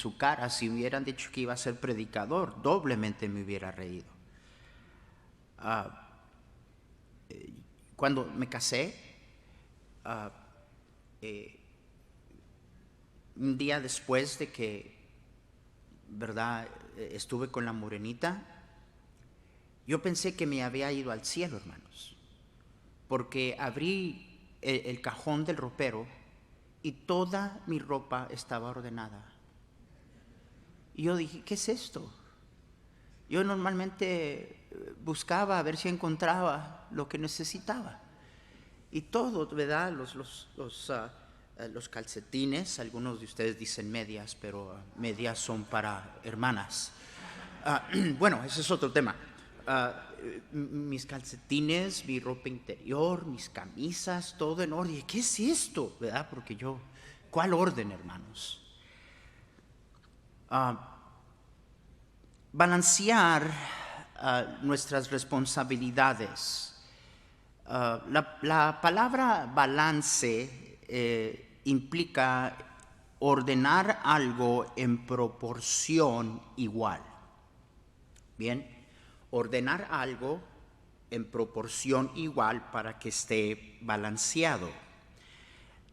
su cara. Si hubieran dicho que iba a ser predicador, doblemente me hubiera reído. Cuando me casé, un día después de que, ¿verdad?, estuve con la morenita, yo pensé que me había ido al cielo, hermanos, porque abrí el cajón del ropero y toda mi ropa estaba ordenada. Y yo dije, ¿qué es esto? Yo normalmente buscaba a ver si encontraba lo que necesitaba. Y todo, ¿verdad? Los calcetines, algunos de ustedes dicen medias, pero medias son para hermanas. Bueno, ese es otro tema. Mis calcetines, mi ropa interior, mis camisas, todo en orden. ¿Qué es esto? ¿Verdad? Porque ¿cuál orden, hermanos? Balancear nuestras responsabilidades. La palabra balance implica ordenar algo en proporción igual. Bien, ordenar algo en proporción igual para que esté balanceado.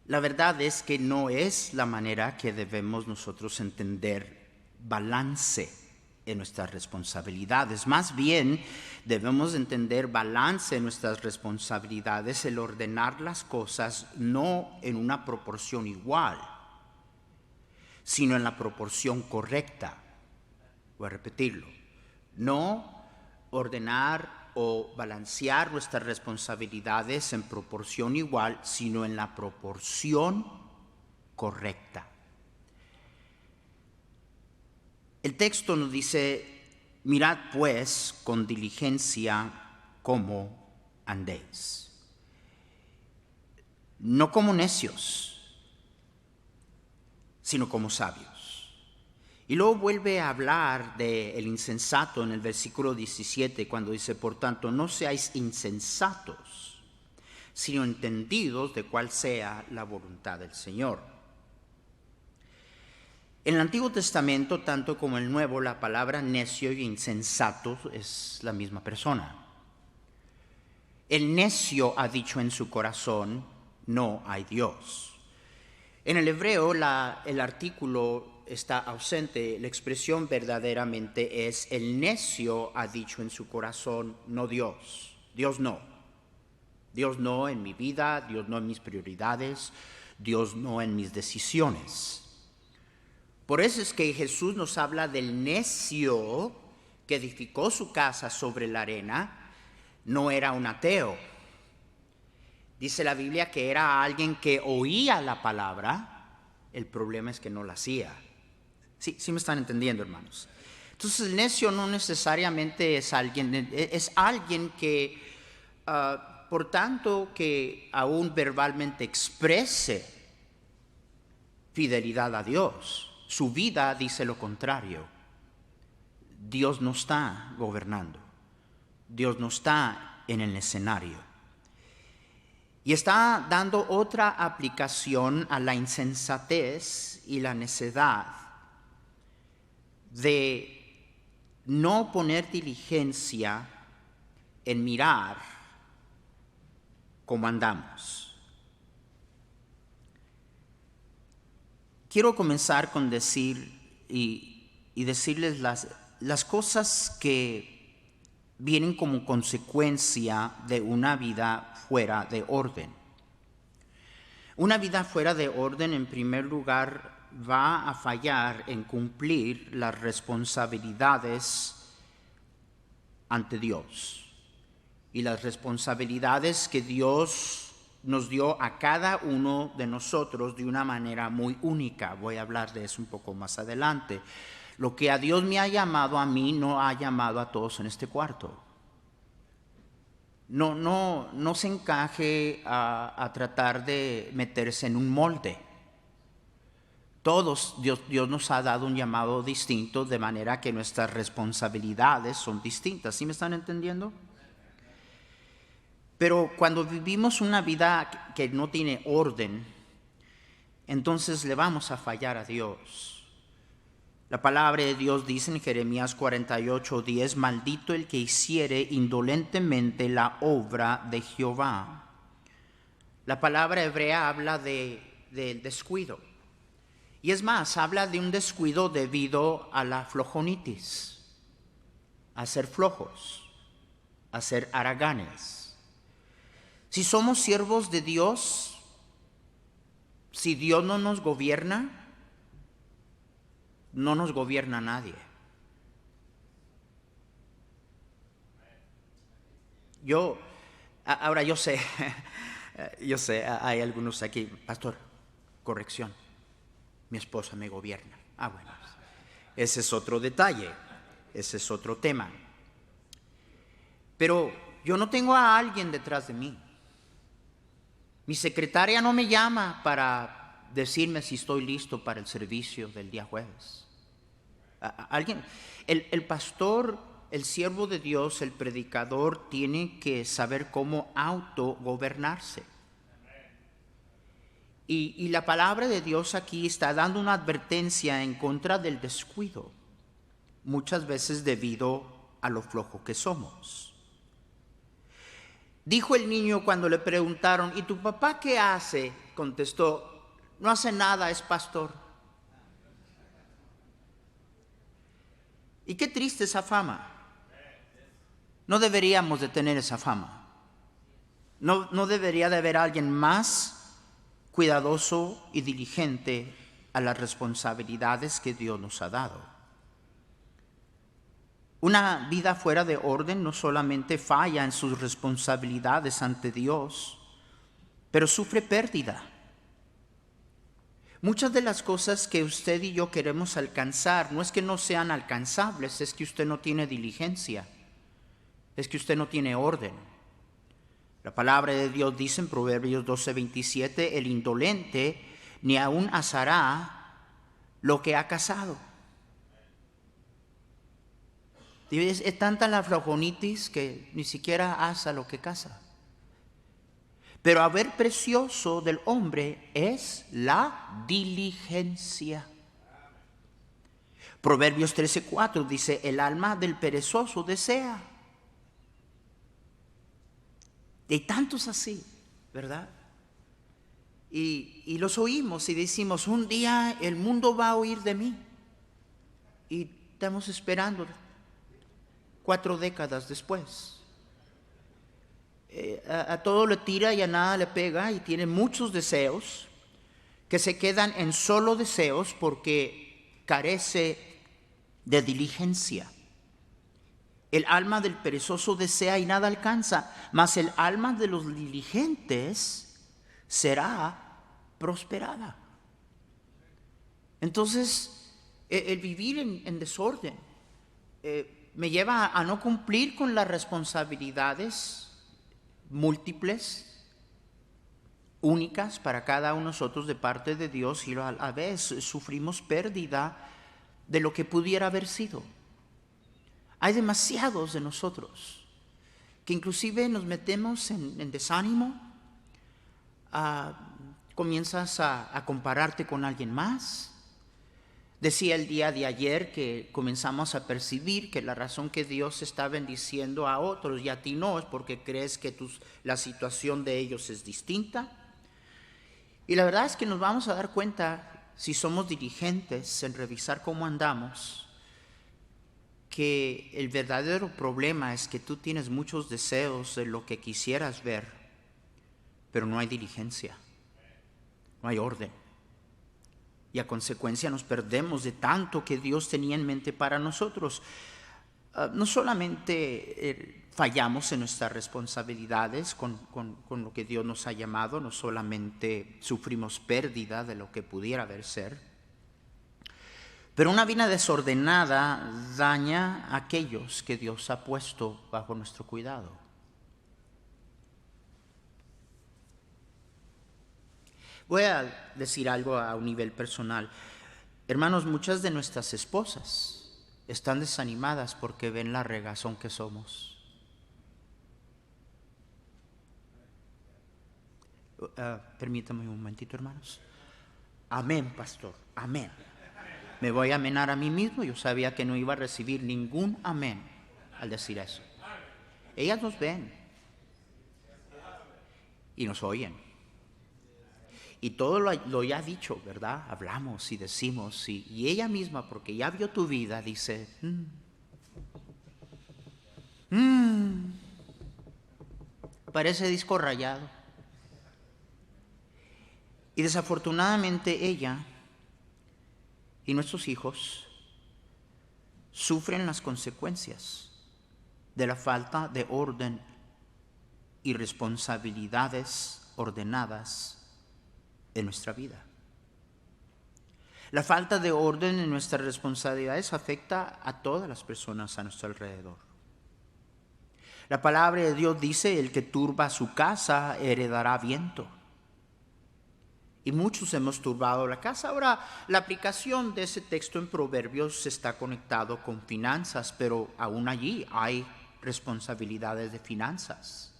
La verdad es que no es la manera que debemos nosotros entender balance en nuestras responsabilidades. Más bien, debemos entender balance en nuestras responsabilidades, el ordenar las cosas no en una proporción igual, sino en la proporción correcta. Voy a repetirlo. No ordenar o balancear nuestras responsabilidades en proporción igual, sino en la proporción correcta. El texto nos dice, mirad pues con diligencia cómo andéis. No como necios, sino como sabios. Y luego vuelve a hablar del insensato en el versículo 17, cuando dice, por tanto, no seáis insensatos, sino entendidos de cuál sea la voluntad del Señor. En el Antiguo Testamento, tanto como el Nuevo, la palabra necio y insensato es la misma persona. El necio ha dicho en su corazón, no hay Dios. En el hebreo, el artículo está ausente. La expresión verdaderamente es, el necio ha dicho en su corazón, no Dios. Dios no. Dios no en mi vida, Dios no en mis prioridades, Dios no en mis decisiones. Por eso es que Jesús nos habla del necio que edificó su casa sobre la arena. No era un ateo. Dice la Biblia que era alguien que oía la palabra. El problema es que no la hacía. Sí me están entendiendo, hermanos. Entonces el necio no necesariamente es alguien que, por tanto, que aún verbalmente exprese fidelidad a Dios, su vida dice lo contrario. Dios no está gobernando. Dios no está en el escenario. Y está dando otra aplicación a la insensatez y la necedad de no poner diligencia en mirar cómo andamos. Quiero comenzar con decirles las cosas que vienen como consecuencia de una vida fuera de orden. Una vida fuera de orden, en primer lugar, va a fallar en cumplir las responsabilidades ante Dios. Y las responsabilidades que Dios nos dio a cada uno de nosotros de una manera muy única. Voy a hablar de eso un poco más adelante. Lo que a Dios me ha llamado a mí, no ha llamado a todos en este cuarto. No se encaje a tratar de meterse en un molde. Todos, Dios nos ha dado un llamado distinto, de manera que nuestras responsabilidades son distintas. ¿Sí me están entendiendo? Pero cuando vivimos una vida que no tiene orden, entonces le vamos a fallar a Dios. La palabra de Dios dice en Jeremías 48:10, maldito el que hiciere indolentemente la obra de Jehová. La palabra hebrea habla del descuido. Y es más, habla de un descuido debido a la flojonitis, a ser flojos, a ser haraganes. Si somos siervos de Dios, si Dios no nos gobierna, no nos gobierna nadie. Ahora yo sé, hay algunos aquí, pastor, corrección, mi esposa me gobierna. Bueno, ese es otro detalle, ese es otro tema. Pero yo no tengo a alguien detrás de mí. Mi secretaria no me llama para decirme si estoy listo para el servicio del día jueves. El pastor, el siervo de Dios, el predicador, tiene que saber cómo autogobernarse. Y la palabra de Dios aquí está dando una advertencia en contra del descuido, muchas veces debido a lo flojo que somos. Dijo el niño cuando le preguntaron, ¿y tu papá qué hace? Contestó, no hace nada, es pastor. Y qué triste esa fama. No deberíamos de tener esa fama. No debería de haber alguien más cuidadoso y diligente a las responsabilidades que Dios nos ha dado. Una vida fuera de orden no solamente falla en sus responsabilidades ante Dios, pero sufre pérdida. Muchas de las cosas que usted y yo queremos alcanzar no es que no sean alcanzables, es que usted no tiene diligencia, es que usted no tiene orden. La palabra de Dios dice en Proverbios 12:27, el indolente ni aun asará lo que ha cazado. Es tanta la flojonitis que ni siquiera asa lo que caza. Pero haber precioso del hombre es la diligencia. Proverbios 13:4 dice, el alma del perezoso desea. Y hay tantos así, ¿verdad? Y los oímos y decimos, un día el mundo va a oír de mí. Y estamos esperando 4 décadas después. A todo le tira y a nada le pega y tiene muchos deseos que se quedan en solo deseos porque carece de diligencia. El alma del perezoso desea y nada alcanza, mas el alma de los diligentes será prosperada. Entonces, el vivir en desorden me lleva a no cumplir con las responsabilidades múltiples, únicas para cada uno de nosotros de parte de Dios, y a la vez sufrimos pérdida de lo que pudiera haber sido. Hay demasiados de nosotros que inclusive nos metemos en desánimo, comienzas a compararte con alguien más. Decía el día de ayer que comenzamos a percibir que la razón que Dios está bendiciendo a otros y a ti no es porque crees que la situación de ellos es distinta. Y la verdad es que nos vamos a dar cuenta, si somos diligentes en revisar cómo andamos, que el verdadero problema es que tú tienes muchos deseos de lo que quisieras ver, pero no hay diligencia, no hay orden. Y a consecuencia nos perdemos de tanto que Dios tenía en mente para nosotros. No solamente fallamos en nuestras responsabilidades con lo que Dios nos ha llamado, no solamente sufrimos pérdida de lo que pudiera haber ser, pero una vida desordenada daña a aquellos que Dios ha puesto bajo nuestro cuidado. Voy a decir algo a un nivel personal. Hermanos, muchas de nuestras esposas están desanimadas porque ven la regazón que somos. Permítame un momentito, hermanos. Amén, pastor. Amén. Me voy a amenar a mí mismo. Yo sabía que no iba a recibir ningún amén al decir eso. Ellas nos ven y nos oyen. Y todo lo ya dicho, ¿verdad? Hablamos y decimos. Y ella misma, porque ya vio tu vida, dice, parece disco rayado. Y desafortunadamente ella y nuestros hijos sufren las consecuencias de la falta de orden y responsabilidades ordenadas en nuestra vida. La falta de orden en nuestras responsabilidades afecta a todas las personas a nuestro alrededor. La palabra de Dios dice: el que turba su casa heredará viento. Y muchos hemos turbado la casa. Ahora, la aplicación de ese texto en Proverbios está conectado con finanzas, pero aún allí hay responsabilidades de finanzas.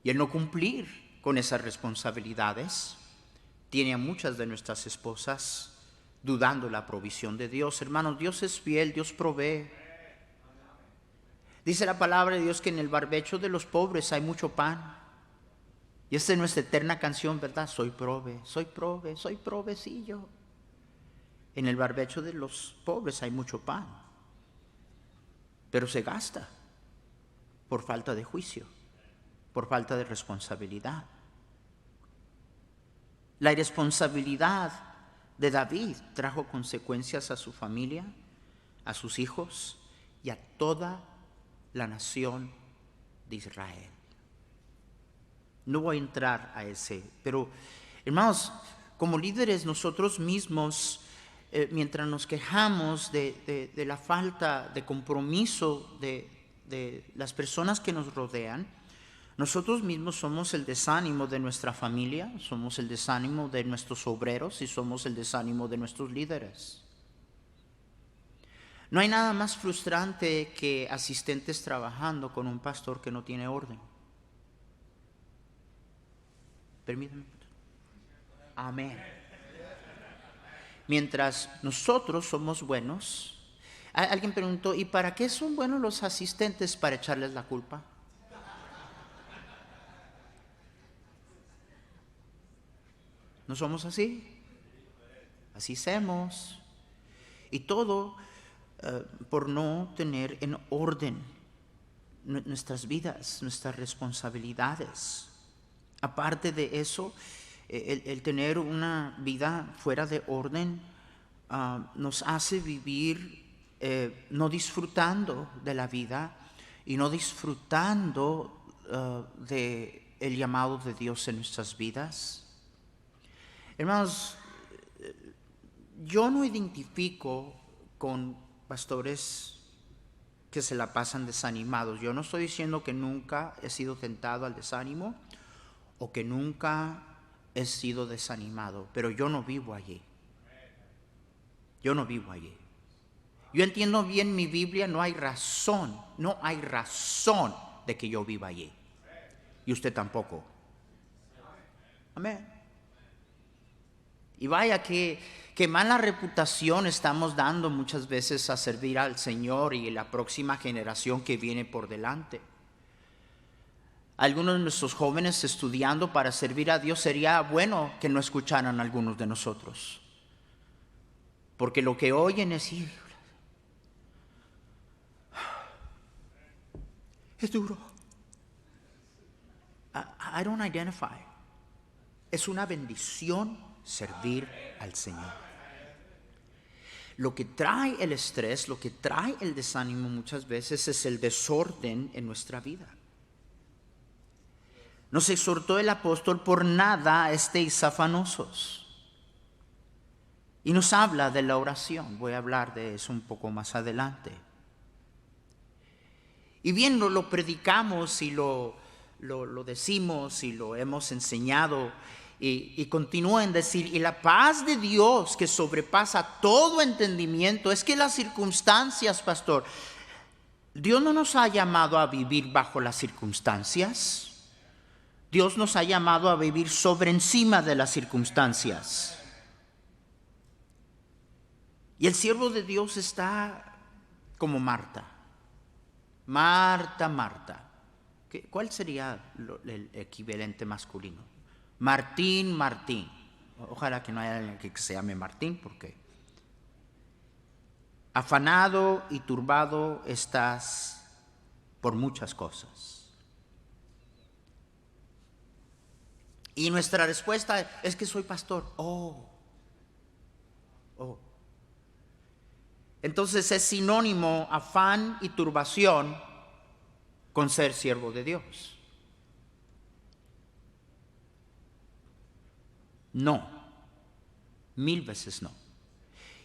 Y el no cumplir con esas responsabilidades tiene a muchas de nuestras esposas dudando la provisión de Dios. Hermanos, Dios es fiel, Dios provee. Dice la palabra de Dios que en el barbecho de los pobres hay mucho pan. Y esta es nuestra eterna canción, ¿verdad? Soy provecillo. En el barbecho de los pobres hay mucho pan, pero se gasta por falta de juicio, por falta de responsabilidad. La irresponsabilidad de David trajo consecuencias a su familia, a sus hijos y a toda la nación de Israel. No voy a entrar a ese, pero hermanos, como líderes nosotros mismos, mientras nos quejamos de la falta de compromiso de las personas que nos rodean, nosotros mismos somos el desánimo de nuestra familia, somos el desánimo de nuestros obreros y somos el desánimo de nuestros líderes. No hay nada más frustrante que asistentes trabajando con un pastor que no tiene orden. Permítame. Amén. Mientras nosotros somos buenos, alguien preguntó, ¿y para qué son buenos los asistentes? Para echarles la culpa. ¿No somos así? Así somos. Y todo por no tener en orden nuestras vidas, nuestras responsabilidades. Aparte de eso, el tener una vida fuera de orden nos hace vivir no disfrutando de la vida y no disfrutando del llamado de Dios en nuestras vidas. Hermanos, yo no identifico con pastores que se la pasan desanimados. Yo no estoy diciendo que nunca he sido tentado al desánimo o que nunca he sido desanimado, pero yo no vivo allí. Yo no vivo allí. Yo entiendo bien mi Biblia, no hay razón de que yo viva allí. Y usted tampoco. Amén. Y vaya que mala reputación estamos dando muchas veces a servir al Señor y la próxima generación que viene por delante. Algunos de nuestros jóvenes estudiando para servir a Dios, sería bueno que no escucharan a algunos de nosotros. Porque lo que oyen es duro. I don't identify. Es una bendición servir al Señor. Lo que trae el estrés, lo que trae el desánimo muchas veces es el desorden en nuestra vida. Nos exhortó el apóstol: por nada estéis afanosos. Y nos habla de la oración. Voy a hablar de eso un poco más adelante. Y bien, lo predicamos y lo decimos y lo hemos enseñado. Y continúa en decir: y la paz de Dios que sobrepasa todo entendimiento. Es que las circunstancias, pastor, Dios no nos ha llamado a vivir bajo las circunstancias. Dios nos ha llamado a vivir sobre encima de las circunstancias. Y el siervo de Dios está como Marta. Marta, Marta. ¿Cuál sería el equivalente masculino? Martín, Martín. Ojalá que no haya alguien que se llame Martín, porque afanado y turbado estás por muchas cosas. Y nuestra respuesta es que soy pastor. Oh. Entonces es sinónimo afán y turbación con ser siervo de Dios. No, 1000 veces no.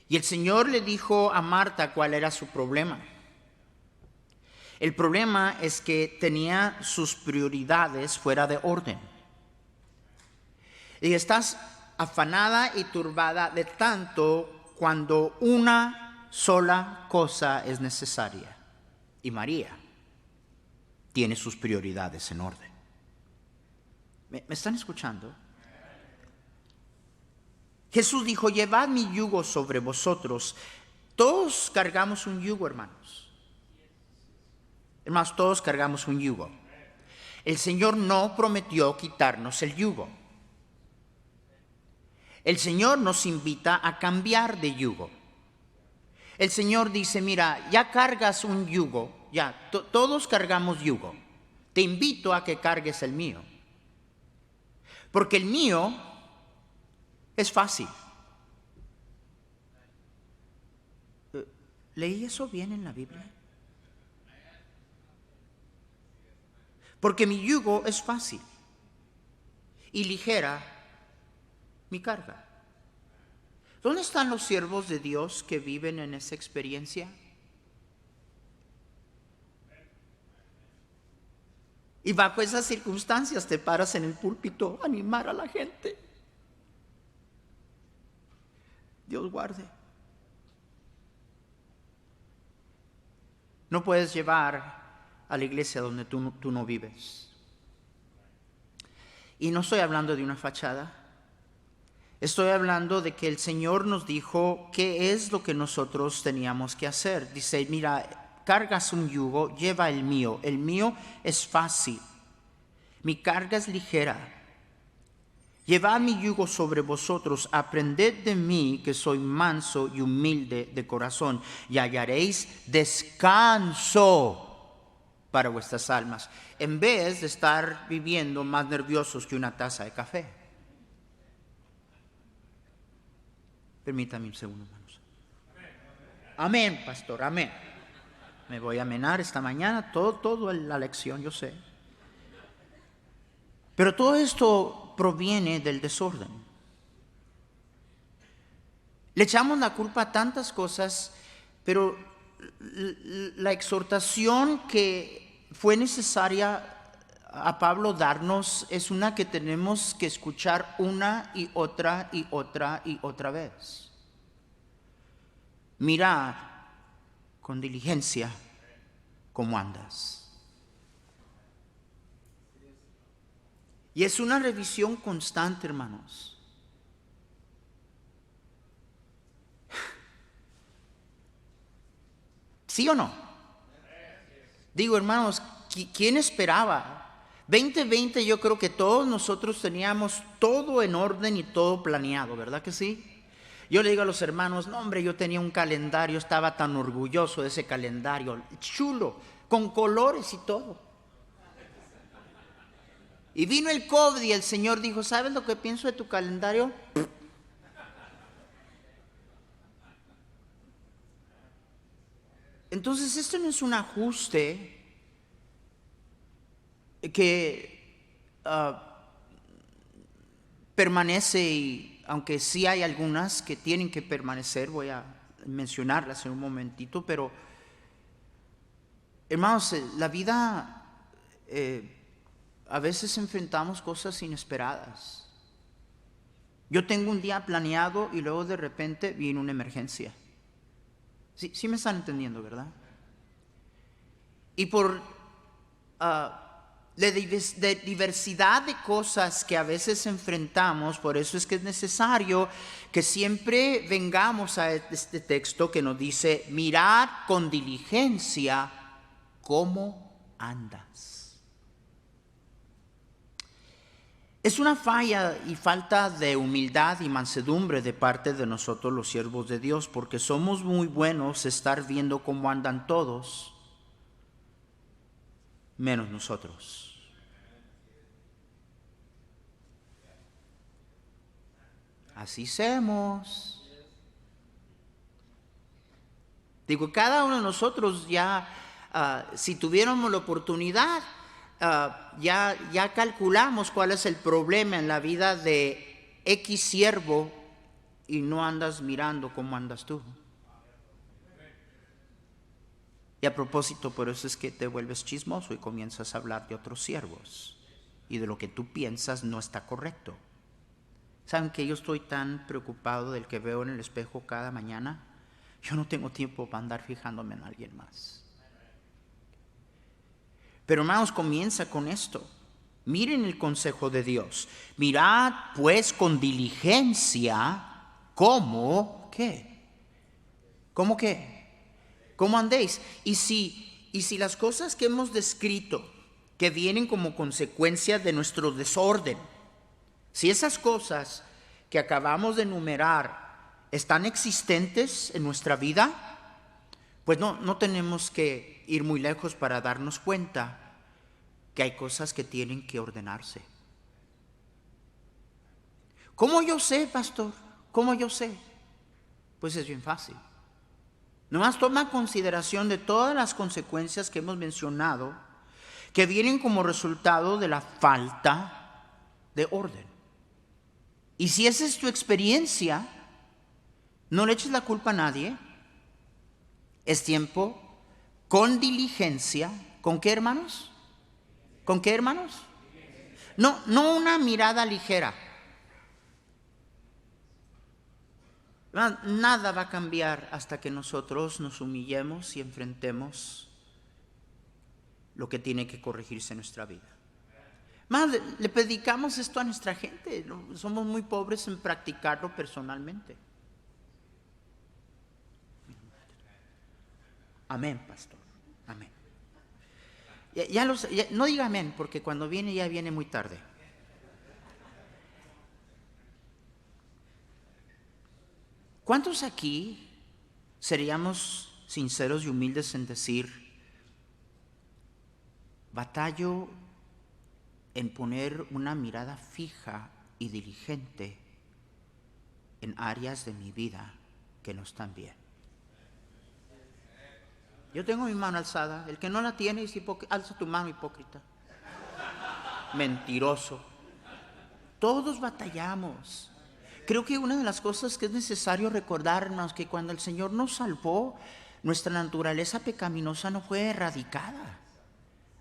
Y el Señor le dijo a Marta cuál era su problema. El problema es que tenía sus prioridades fuera de orden. Y estás afanada y turbada de tanto cuando una sola cosa es necesaria. Y María tiene sus prioridades en orden. ¿Me están escuchando? Jesús dijo, llevad mi yugo sobre vosotros. Todos cargamos un yugo, hermanos. Hermanos, todos cargamos un yugo. El Señor no prometió quitarnos el yugo. El Señor nos invita a cambiar de yugo. El Señor dice, mira, ya cargas un yugo, ya, todos cargamos yugo. Te invito a que cargues el mío. Porque el mío es fácil. ¿Leí eso bien en la Biblia? Porque mi yugo es fácil y ligera mi carga. ¿Dónde están los siervos de Dios que viven en esa experiencia? Y bajo esas circunstancias te paras en el púlpito a animar a la gente. Dios guarde. No puedes llevar a la iglesia donde tú no vives. Y no estoy hablando de una fachada. Estoy hablando de que el Señor nos dijo qué es lo que nosotros teníamos que hacer. Dice, mira, cargas un yugo, lleva el mío. El mío es fácil. Mi carga es ligera. Llevad mi yugo sobre vosotros, aprended de mí que soy manso y humilde de corazón, y hallaréis descanso para vuestras almas, en vez de estar viviendo más nerviosos que una taza de café. Permítame un segundo, hermanos. Amén, pastor, amén. Me voy a amenar esta mañana, todo la lección, yo sé. Pero todo esto proviene del desorden. Le echamos la culpa a tantas cosas, pero la exhortación que fue necesaria a Pablo darnos es una que tenemos que escuchar una y otra y otra y otra vez. Mira con diligencia cómo andas. Y es una revisión constante, hermanos. ¿Sí o no? Digo, hermanos, ¿quién esperaba? 2020 yo creo que todos nosotros teníamos todo en orden y todo planeado, ¿verdad que sí? Yo le digo a los hermanos, no hombre, yo tenía un calendario, estaba tan orgulloso de ese calendario, chulo, con colores y todo. Y vino el COVID y el Señor dijo, ¿sabes lo que pienso de tu calendario? Entonces esto no es un ajuste que permanece, y aunque sí hay algunas que tienen que permanecer, voy a mencionarlas en un momentito, pero hermanos, la vida... a veces enfrentamos cosas inesperadas. Yo tengo un día planeado y luego de repente viene una emergencia. Sí me están entendiendo, ¿verdad? Y por de diversidad de cosas que a veces enfrentamos. Por eso es que es necesario que siempre vengamos a este texto que nos dice: mirad con diligencia cómo andas. Es una falla y falta de humildad y mansedumbre de parte de nosotros los siervos de Dios, porque somos muy buenos estar viendo cómo andan todos, menos nosotros. Así somos. Digo, cada uno de nosotros ya, si tuviéramos la oportunidad, ya calculamos cuál es el problema en la vida de X siervo y no andas mirando cómo andas tú. Y a propósito, por eso es que te vuelves chismoso y comienzas a hablar de otros siervos y de lo que tú piensas no está correcto. ¿Saben que yo estoy tan preocupado del que veo en el espejo cada mañana? Yo no tengo tiempo para andar fijándome en alguien más. Pero hermanos, comienza con esto. Miren el consejo de Dios. Mirad pues con diligencia cómo, ¿qué? ¿Cómo qué? ¿Cómo andéis? Y si las cosas que hemos descrito, que vienen como consecuencia de nuestro desorden, si esas cosas que acabamos de enumerar están existentes en nuestra vida, pues no tenemos que ir muy lejos para darnos cuenta que hay cosas que tienen que ordenarse. ¿Cómo yo sé, pastor? ¿Cómo yo sé? Pues es bien fácil. Nomás toma consideración de todas las consecuencias que hemos mencionado que vienen como resultado de la falta de orden. Y si esa es tu experiencia, no le eches la culpa a nadie. Es tiempo, con diligencia. ¿Con qué, hermanos? ¿Con qué, hermanos? No una mirada ligera. Nada va a cambiar hasta que nosotros nos humillemos y enfrentemos lo que tiene que corregirse en nuestra vida. Más, le predicamos esto a nuestra gente. Somos muy pobres en practicarlo personalmente. Amén, pastor. Amén. No diga amén, porque cuando viene ya viene muy tarde. ¿Cuántos aquí seríamos sinceros y humildes en decir: batallo en poner una mirada fija y diligente en áreas de mi vida que no están bien? Yo tengo mi mano alzada. El que no la tiene, alza tu mano, hipócrita. Mentiroso. Todos batallamos. Creo que una de las cosas que es necesario recordarnos que cuando el Señor nos salvó, nuestra naturaleza pecaminosa no fue erradicada.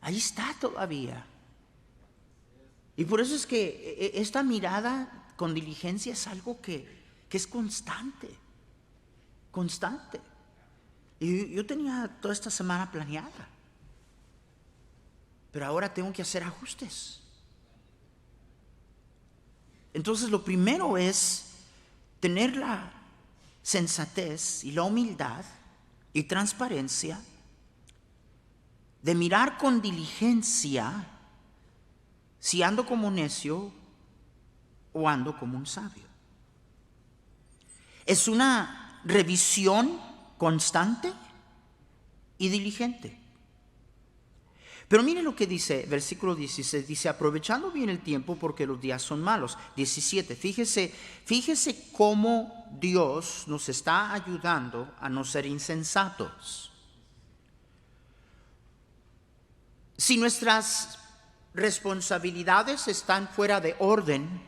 Ahí está todavía. Y por eso es que esta mirada con diligencia es algo que es constante. Constante. Y yo tenía toda esta semana planeada, pero ahora tengo que hacer ajustes. Entonces lo primero es tener la sensatez y la humildad y transparencia de mirar con diligencia si ando como necio o ando como un sabio. Es una revisión constante y diligente. Pero mire lo que dice, versículo 16, dice: aprovechando bien el tiempo porque los días son malos. 17, fíjese cómo Dios nos está ayudando a no ser insensatos. Si nuestras responsabilidades están fuera de orden,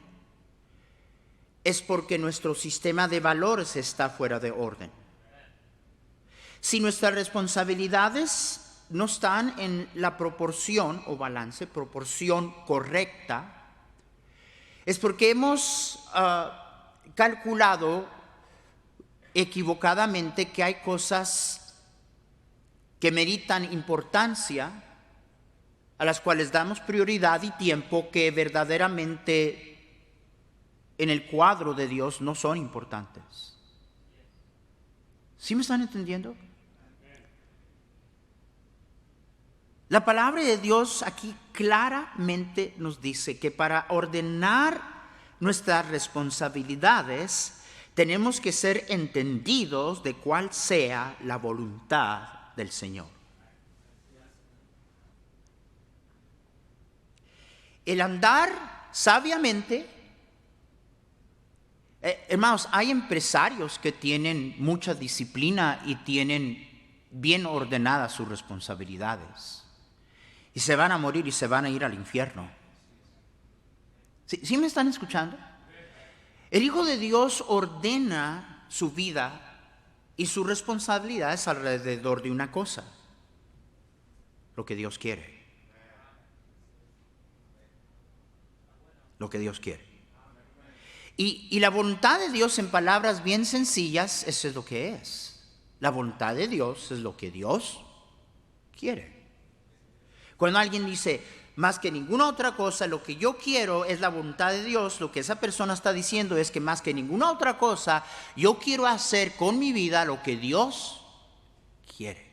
es porque nuestro sistema de valores está fuera de orden. Si nuestras responsabilidades no están en la proporción o balance, proporción correcta, es porque hemos calculado equivocadamente que hay cosas que meritan importancia a las cuales damos prioridad y tiempo que verdaderamente en el cuadro de Dios no son importantes. ¿Sí me están entendiendo? La palabra de Dios aquí claramente nos dice que para ordenar nuestras responsabilidades tenemos que ser entendidos de cuál sea la voluntad del Señor. El andar sabiamente, hermanos, hay empresarios que tienen mucha disciplina y tienen bien ordenadas sus responsabilidades. Y se van a morir y se van a ir al infierno. ¿Sí me están escuchando? El Hijo de Dios ordena su vida y su responsabilidad es alrededor de una cosa: lo que Dios quiere. Lo que Dios quiere. Y la voluntad de Dios, en palabras bien sencillas, eso es lo que es. La voluntad de Dios es lo que Dios quiere. Cuando alguien dice, más que ninguna otra cosa, lo que yo quiero es la voluntad de Dios, lo que esa persona está diciendo es que más que ninguna otra cosa, yo quiero hacer con mi vida lo que Dios quiere.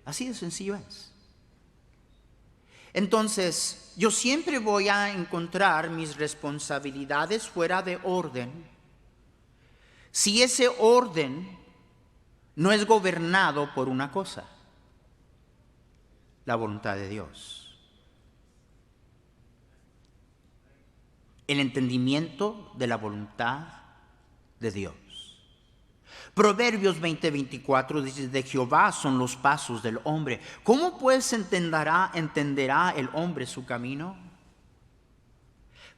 Así de sencillo es. Entonces, yo siempre voy a encontrar mis responsabilidades fuera de orden si ese orden no es gobernado por una cosa: la voluntad de Dios. El entendimiento de la voluntad de Dios. Proverbios 20:24 dice: de Jehová son los pasos del hombre. ¿Cómo pues entenderá el hombre su camino?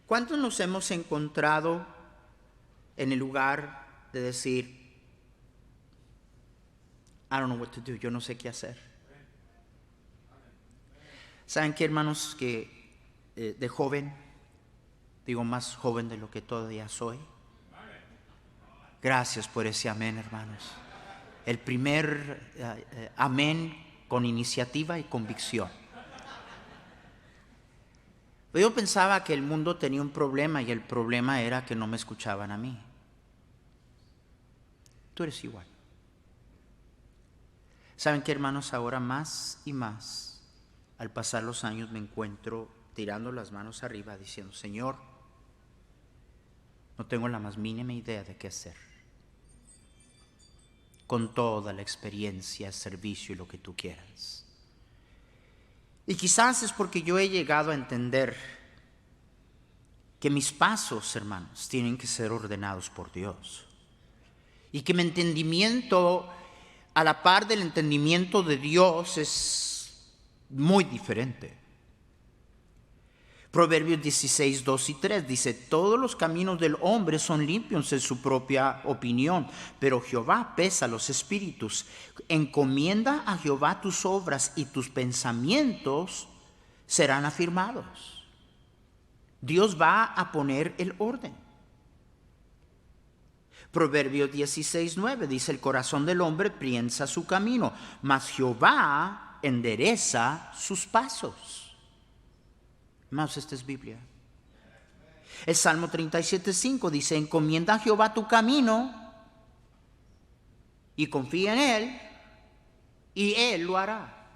¿Cuántos nos hemos encontrado en el lugar de decir, I don't know what to do, yo no sé qué hacer? ¿Saben qué, hermanos? Que de joven, digo más joven de lo que todavía soy. Gracias por ese amén, hermanos. El primer amén con iniciativa y convicción. Yo pensaba que el mundo tenía un problema y el problema era que no me escuchaban a mí. Tú eres igual. ¿Saben qué, hermanos? Ahora más y más, al pasar los años, me encuentro tirando las manos arriba diciendo, Señor, no tengo la más mínima idea de qué hacer. Con toda la experiencia, servicio y lo que tú quieras. Y quizás es porque yo he llegado a entender que mis pasos, hermanos, tienen que ser ordenados por Dios. Y que mi entendimiento, a la par del entendimiento de Dios, es muy diferente. Proverbios 16, 2 y 3 dice, todos los caminos del hombre son limpios en su propia opinión, pero Jehová pesa los espíritus. Encomienda a Jehová tus obras y tus pensamientos serán afirmados. Dios va a poner el orden. Proverbios 16, 9 dice, el corazón del hombre piensa su camino, mas Jehová endereza sus pasos. Hermanos, esta es Biblia. El Salmo 37:5 dice, encomienda a Jehová tu camino y confía en Él y Él lo hará.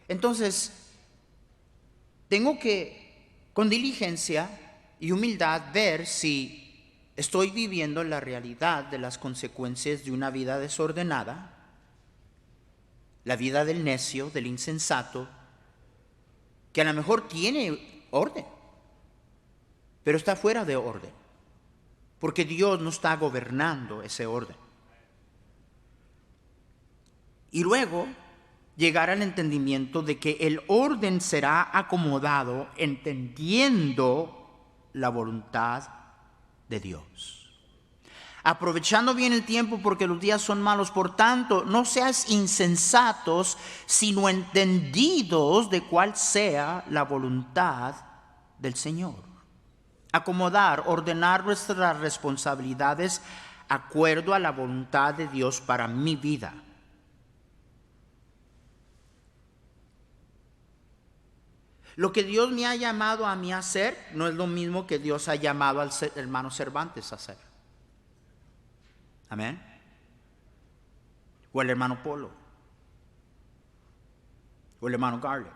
Entonces, tengo que con diligencia y humildad ver si estoy viviendo la realidad de las consecuencias de una vida desordenada, la vida del necio, del insensato, que a lo mejor tiene orden, pero está fuera de orden, porque Dios no está gobernando ese orden. Y luego llegar al entendimiento de que el orden será acomodado entendiendo la voluntad de Dios. Aprovechando bien el tiempo porque los días son malos, por tanto, no seas insensatos, sino entendidos de cuál sea la voluntad del Señor. Acomodar, ordenar nuestras responsabilidades acuerdo a la voluntad de Dios para mi vida. Lo que Dios me ha llamado a mí a hacer no es lo mismo que Dios ha llamado al hermano Cervantes a hacer. Amén. O el hermano Polo. O el hermano Garlic.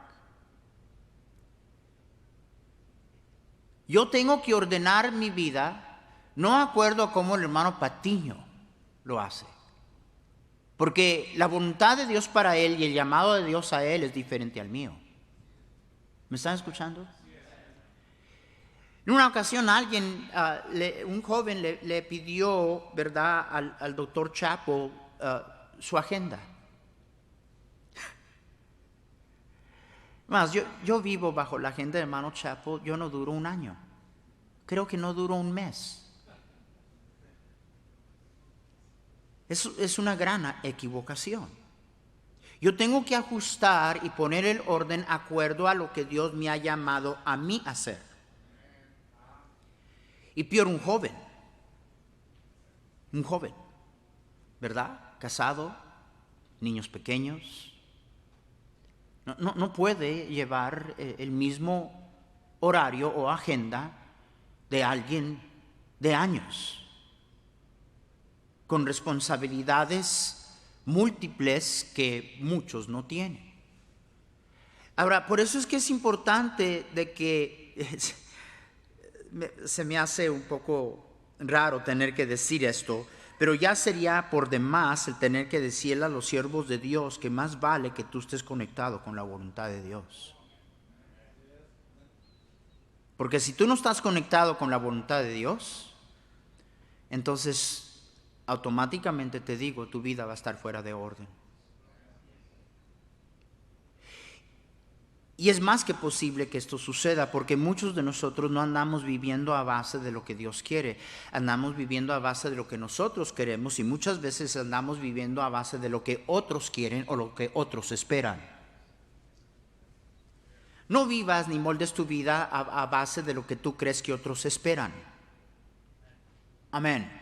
Yo tengo que ordenar mi vida no de acuerdo a cómo el hermano Patiño lo hace. Porque la voluntad de Dios para él y el llamado de Dios a él es diferente al mío. ¿Me están escuchando? En una ocasión alguien, un joven le pidió, ¿verdad?, al doctor Chapo su agenda. Más, yo vivo bajo la agenda del hermano Chapo, yo no duro un año. Creo que no duró un mes. Es una gran equivocación. Yo tengo que ajustar y poner el orden de acuerdo a lo que Dios me ha llamado a mí a hacer. Y peor, un joven, ¿verdad? Casado, niños pequeños. No puede llevar el mismo horario o agenda de alguien de años, con responsabilidades múltiples que muchos no tienen. Ahora, por eso es que es importante de que se me hace un poco raro tener que decir esto, pero ya sería por demás el tener que decirle a los siervos de Dios que más vale que tú estés conectado con la voluntad de Dios. Porque si tú no estás conectado con la voluntad de Dios, entonces automáticamente te digo, tu vida va a estar fuera de orden. Y es más que posible que esto suceda, porque muchos de nosotros no andamos viviendo a base de lo que Dios quiere, andamos viviendo a base de lo que nosotros queremos, y muchas veces andamos viviendo a base de lo que otros quieren o lo que otros esperan. No vivas ni moldes tu vida a base de lo que tú crees que otros esperan. Amén.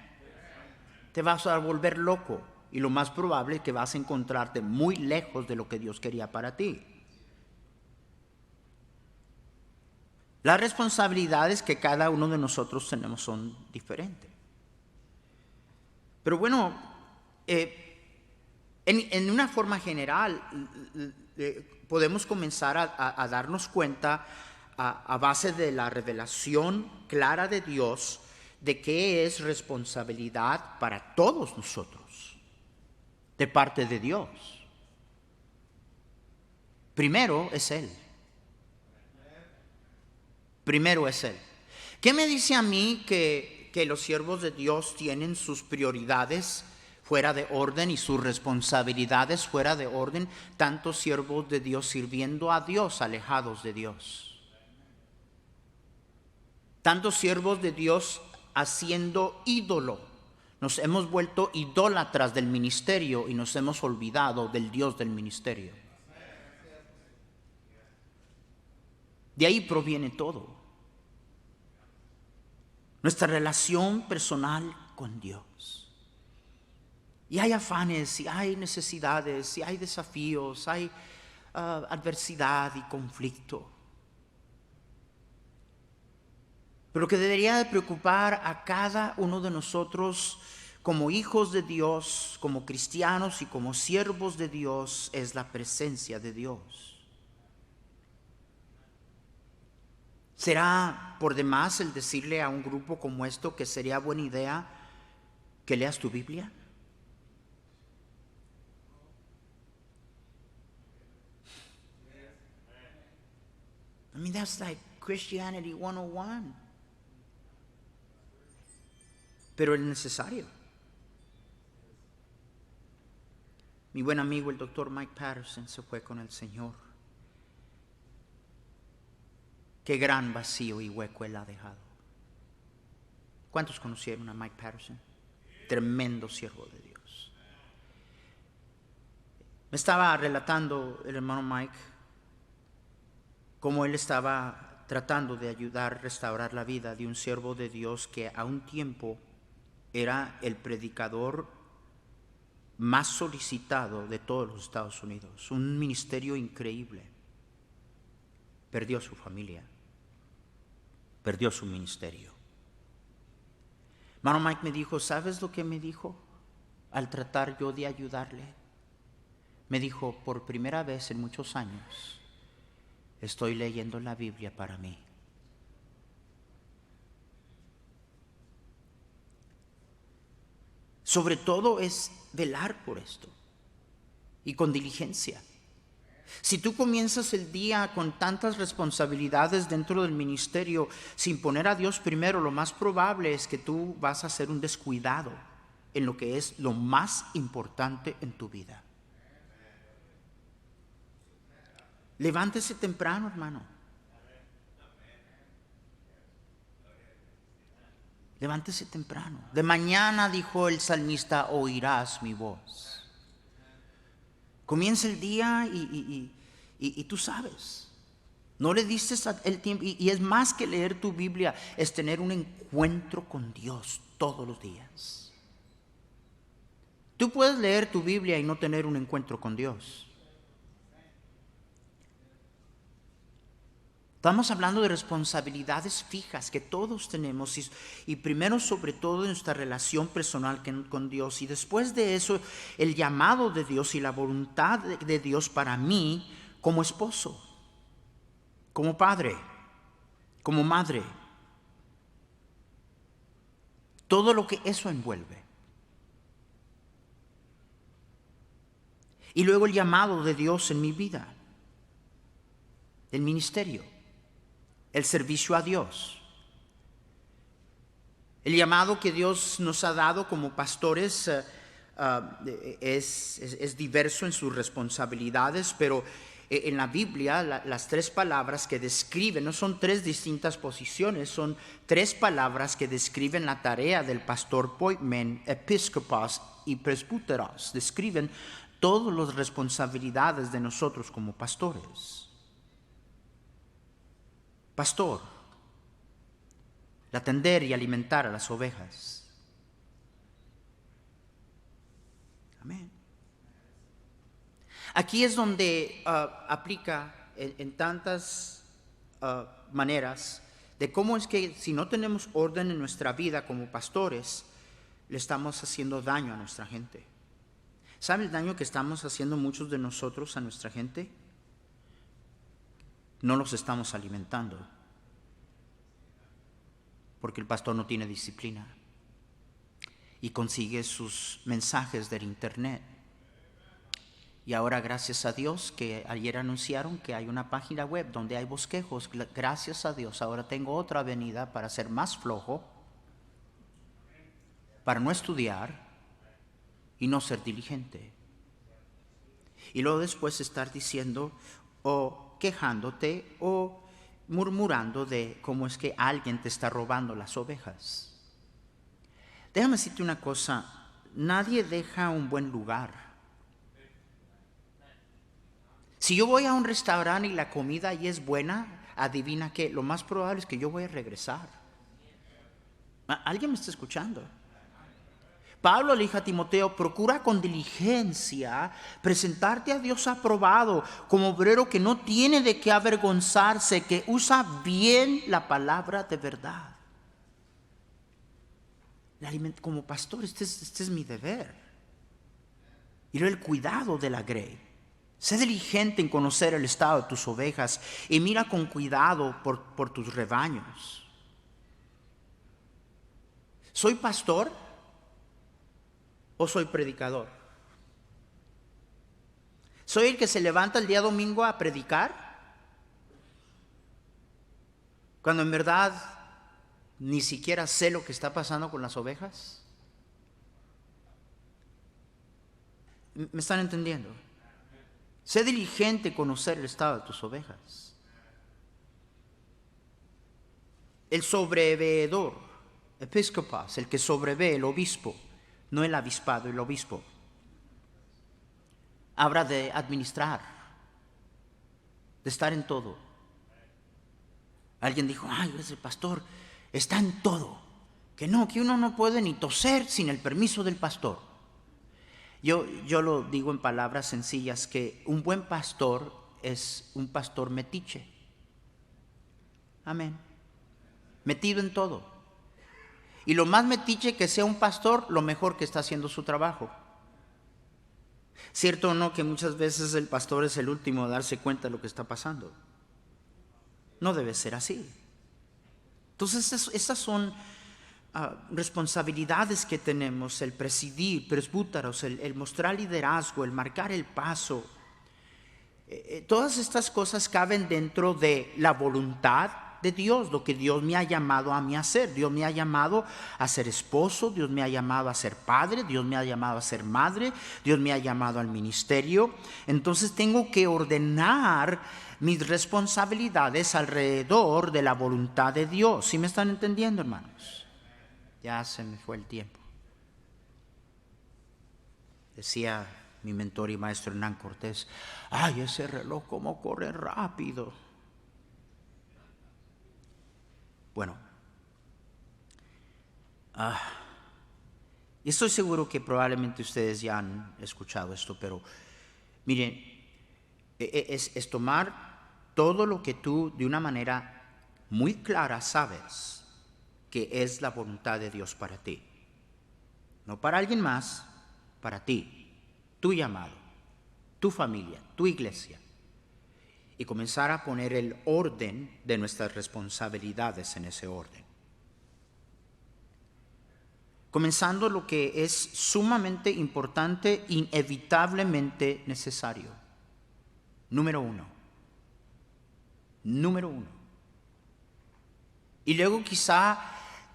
Te vas a volver loco, y lo más probable es que vas a encontrarte muy lejos de lo que Dios quería para ti. Las responsabilidades que cada uno de nosotros tenemos son diferentes. Pero bueno, en una forma general, podemos comenzar a darnos cuenta a base de la revelación clara de Dios de qué es responsabilidad para todos nosotros, de parte de Dios. Primero es Él. Primero es Él. ¿Qué me dice a mí que los siervos de Dios tienen sus prioridades fuera de orden y sus responsabilidades fuera de orden? Tantos siervos de Dios sirviendo a Dios, alejados de Dios. Tantos siervos de Dios haciendo ídolo. Nos hemos vuelto idólatras del ministerio y nos hemos olvidado del Dios del ministerio. De ahí proviene todo. Nuestra relación personal con Dios. Y hay afanes, y hay necesidades, y hay desafíos, hay adversidad y conflicto. Pero lo que debería de preocupar a cada uno de nosotros como hijos de Dios, como cristianos y como siervos de Dios, es la presencia de Dios. ¿Será por demás el decirle a un grupo como esto que sería buena idea que leas tu Biblia? I mean, that's like Christianity 101. Pero es necesario. Mi buen amigo, el doctor Mike Patterson, se fue con el Señor. Qué gran vacío y hueco Él ha dejado. ¿Cuántos conocieron a Mike Patterson? Tremendo siervo de Dios. Me estaba relatando el hermano Mike cómo él estaba tratando de ayudar a restaurar la vida de un siervo de Dios que a un tiempo era el predicador más solicitado de todos los Estados Unidos. Un ministerio increíble. perdió su familia, perdió su ministerio. Hermano Mike me dijo, ¿sabes lo que me dijo al tratar yo de ayudarle? Me dijo, por primera vez en muchos años, estoy leyendo la Biblia para mí. Sobre todo es velar por esto y con diligencia. Si tú comienzas el día con tantas responsabilidades dentro del ministerio sin poner a Dios primero, lo más probable es que tú vas a ser un descuidado en lo que es lo más importante en tu vida. Levántese temprano, hermano. Levántese temprano. De mañana, dijo el salmista, oirás mi voz. Comienza el día y tú sabes. No le dices el tiempo. Y es más que leer tu Biblia, es tener un encuentro con Dios todos los días. Tú puedes leer tu Biblia y no tener un encuentro con Dios. Estamos hablando de responsabilidades fijas que todos tenemos y primero sobre todo en nuestra relación personal con Dios, y después de eso el llamado de Dios y la voluntad de Dios para mí como esposo, como padre, como madre, todo lo que eso envuelve. Y luego el llamado de Dios en mi vida, el ministerio, el servicio a Dios. El llamado que Dios nos ha dado como pastores es diverso en sus responsabilidades, pero en la Biblia las tres palabras que describen, no son tres distintas posiciones, son tres palabras que describen la tarea del pastor poimen, episcopos y presbúteros. Describen todas las responsabilidades de nosotros como pastores. Pastor, el atender y alimentar a las ovejas. Amén. Aquí es donde aplica en tantas maneras de cómo es que si no tenemos orden en nuestra vida como pastores, le estamos haciendo daño a nuestra gente. ¿Sabe el daño que estamos haciendo muchos de nosotros a nuestra gente? No los estamos alimentando, porque el pastor no tiene disciplina y consigue sus mensajes del internet. Y ahora, gracias a Dios, que ayer anunciaron que hay una página web donde hay bosquejos. Gracias a Dios, ahora tengo otra avenida para ser más flojo, para no estudiar y no ser diligente. Y luego después estar diciendo o quejándote o murmurando de cómo es que alguien te está robando las ovejas. Déjame decirte una cosa, nadie deja un buen lugar. Si yo voy a un restaurante y la comida ahí es buena, adivina qué, lo más probable es que yo voy a regresar. ¿Alguien me está escuchando? Pablo le dijo a Timoteo, procura con diligencia presentarte a Dios aprobado, como obrero que no tiene de qué avergonzarse, que usa bien la palabra de verdad. Como pastor, este es mi deber. Y luego el cuidado de la grey. Sé diligente en conocer el estado de tus ovejas y mira con cuidado por tus rebaños. ¿Soy pastor o soy predicador? ¿Soy el que se levanta el día domingo a predicar? Cuando en verdad ni siquiera sé lo que está pasando con las ovejas. ¿Me están entendiendo? Sé diligente en conocer el estado de tus ovejas. El sobreveedor, episcopos, el que sobrevee, el obispo, no el avispado, el obispo. Habla de administrar, de estar en todo. Alguien dijo, ay, ese pastor está en todo. Que uno no puede ni toser sin el permiso del pastor. Yo lo digo en palabras sencillas, que un buen pastor es un pastor metiche. Amén. Metido en todo. Y lo más metiche que sea un pastor, lo mejor que está haciendo su trabajo. ¿Cierto o no que muchas veces el pastor es el último a darse cuenta de lo que está pasando? No debe ser así. Entonces esas son responsabilidades que tenemos, el presidir, presbútaros, el mostrar liderazgo, el marcar el paso. Todas estas cosas caben dentro de la voluntad de Dios, lo que Dios me ha llamado a mí a hacer. Dios me ha llamado a ser esposo, Dios me ha llamado a ser padre, Dios me ha llamado a ser madre, Dios me ha llamado al ministerio. Entonces tengo que ordenar mis responsabilidades alrededor de la voluntad de Dios. ¿Sí me están entendiendo, hermanos? Ya se me fue el tiempo. Decía mi mentor y maestro Hernán Cortés: ay, ese reloj cómo corre rápido. Bueno, y estoy seguro que probablemente ustedes ya han escuchado esto, pero miren, es tomar todo lo que tú de una manera muy clara sabes que es la voluntad de Dios para ti. No para alguien más, para ti, tu llamado, tu familia, tu iglesia. Y comenzar a poner el orden de nuestras responsabilidades en ese orden. Comenzando lo que es sumamente importante, inevitablemente necesario. Número uno. Y luego quizá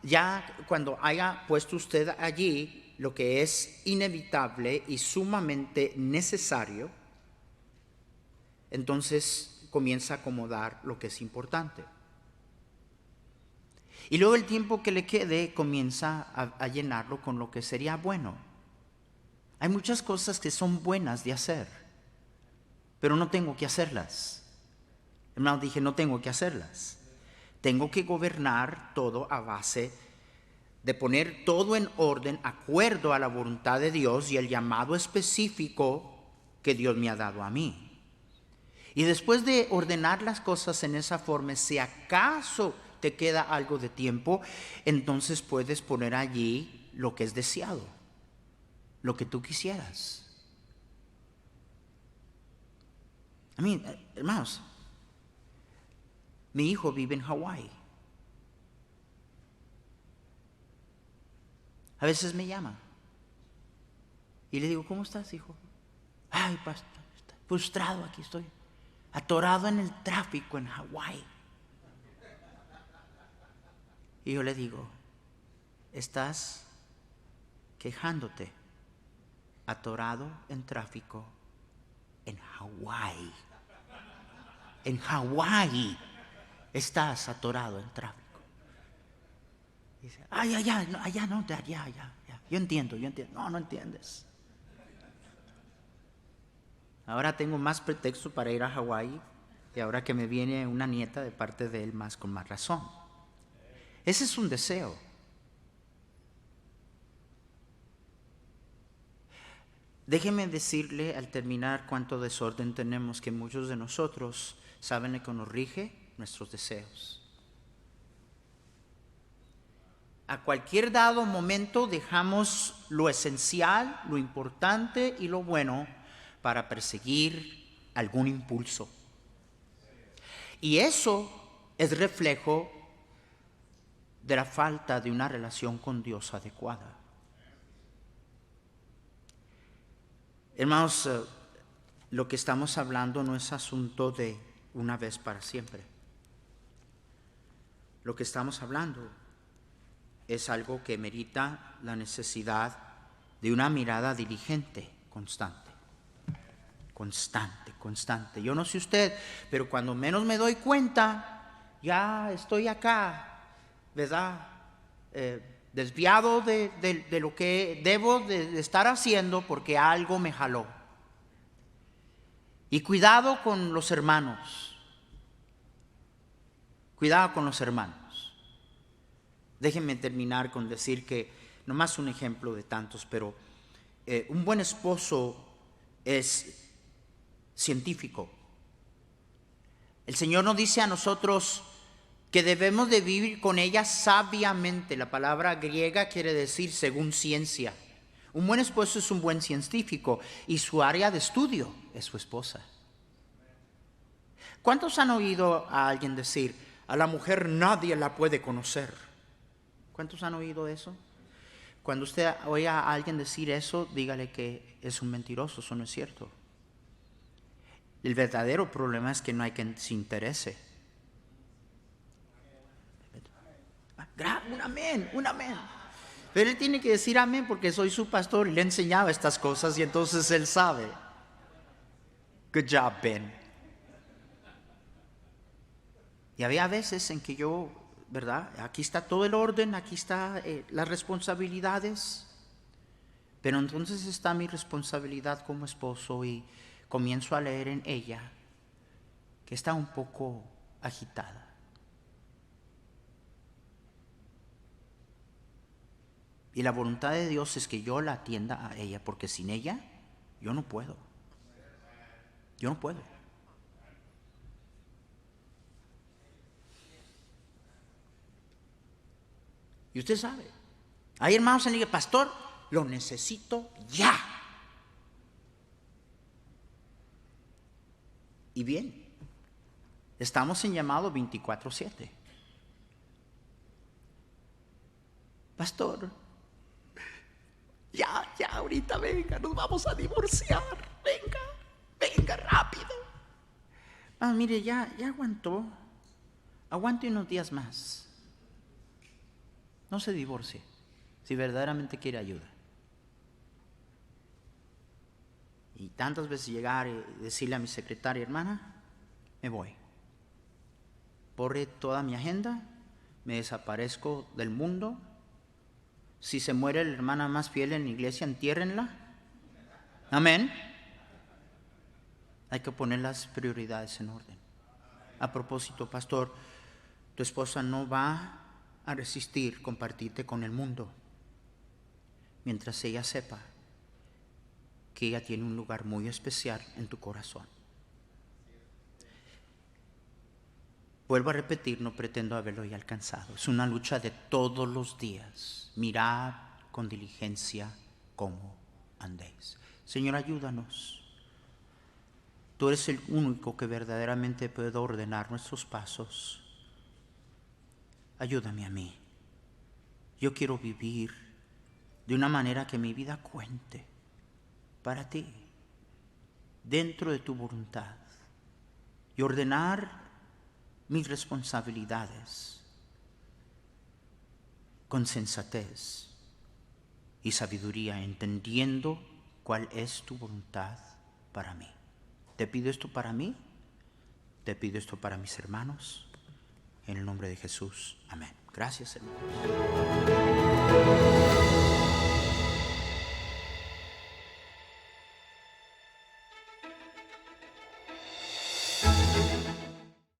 ya cuando haya puesto usted allí lo que es inevitable y sumamente necesario, entonces comienza a acomodar lo que es importante. Y luego el tiempo que le quede comienza a llenarlo con lo que sería bueno. Hay muchas cosas que son buenas de hacer, pero no tengo que hacerlas. Hermano, dije, no tengo que hacerlas. Tengo que gobernar todo a base de poner todo en orden, acuerdo a la voluntad de Dios y el llamado específico que Dios me ha dado a mí. Y después de ordenar las cosas en esa forma, si acaso te queda algo de tiempo, entonces puedes poner allí lo que es deseado, lo que tú quisieras. Hermanos, mi hijo vive en Hawái. A veces me llama y le digo, ¿cómo estás, hijo? Ay, pastor, frustrado aquí estoy. Atorado en el tráfico en Hawái. Y yo le digo, estás quejándote, atorado en tráfico en Hawái. En Hawái estás atorado en tráfico. Dice, ay, allá no. Yo entiendo. No entiendes. Ahora tengo más pretexto para ir a Hawái y ahora que me viene una nieta de parte de él con más razón. Ese es un deseo. Déjeme decirle al terminar cuánto desorden tenemos, que muchos de nosotros saben que nos rige nuestros deseos. A cualquier dado momento dejamos lo esencial, lo importante y lo bueno para perseguir algún impulso. Y eso es reflejo de la falta de una relación con Dios adecuada. Hermanos, lo que estamos hablando no es asunto de una vez para siempre. Lo que estamos hablando es algo que merita la necesidad de una mirada diligente, constante. Yo no sé usted, pero cuando menos me doy cuenta, ya estoy acá, ¿verdad? Desviado de lo que debo de estar haciendo porque algo me jaló. Y cuidado con los hermanos. Déjenme terminar con decir que, nomás un ejemplo de tantos, pero un buen esposo es científico. El Señor nos dice a nosotros, que debemos de vivir con ella sabiamente. La palabra griega quiere decir según ciencia. Un buen esposo es un buen científico y su área de estudio es su esposa. ¿Cuántos han oído a alguien decir, a la mujer nadie la puede conocer? ¿Cuántos han oído eso? Cuando usted oiga a alguien decir eso, dígale que es un mentiroso, eso no es cierto. El verdadero problema es que no hay quien se interese. Un amén, un amén. Pero él tiene que decir amén porque soy su pastor y le enseñaba estas cosas y entonces él sabe. Good job, Ben. Y había veces en que yo, ¿verdad? Aquí está todo el orden, aquí está las responsabilidades. Pero entonces está mi responsabilidad como esposo y comienzo a leer en ella que está un poco agitada. Y la voluntad de Dios es que yo la atienda a ella, porque sin ella yo no puedo. Yo no puedo. Y usted sabe, hay hermanos en la iglesia, pastor, lo necesito ya. Y bien, estamos en llamado 24/7. Pastor, ya, ahorita venga, nos vamos a divorciar. Venga rápido. Mire, ya aguantó. Aguante unos días más. No se divorcie si verdaderamente quiere ayuda. Y tantas veces llegar y decirle a mi secretaria, hermana, me voy. Borre toda mi agenda, me desaparezco del mundo. Si se muere la hermana más fiel en la iglesia, entiérrenla. Amén. Hay que poner las prioridades en orden. A propósito, pastor, tu esposa no va a resistir compartirte con el mundo mientras ella sepa que ella tiene un lugar muy especial en tu corazón. Vuelvo a repetir, no pretendo haberlo ya alcanzado. Es una lucha de todos los días. Mirad con diligencia cómo andéis. Señor, ayúdanos. Tú eres el único que verdaderamente puede ordenar nuestros pasos. Ayúdame a mí. Yo quiero vivir de una manera que mi vida cuente para ti, dentro de tu voluntad, y ordenar mis responsabilidades con sensatez y sabiduría, entendiendo cuál es tu voluntad para mí. Te pido esto para mí, te pido esto para mis hermanos, en el nombre de Jesús. Amén. Gracias, hermanos.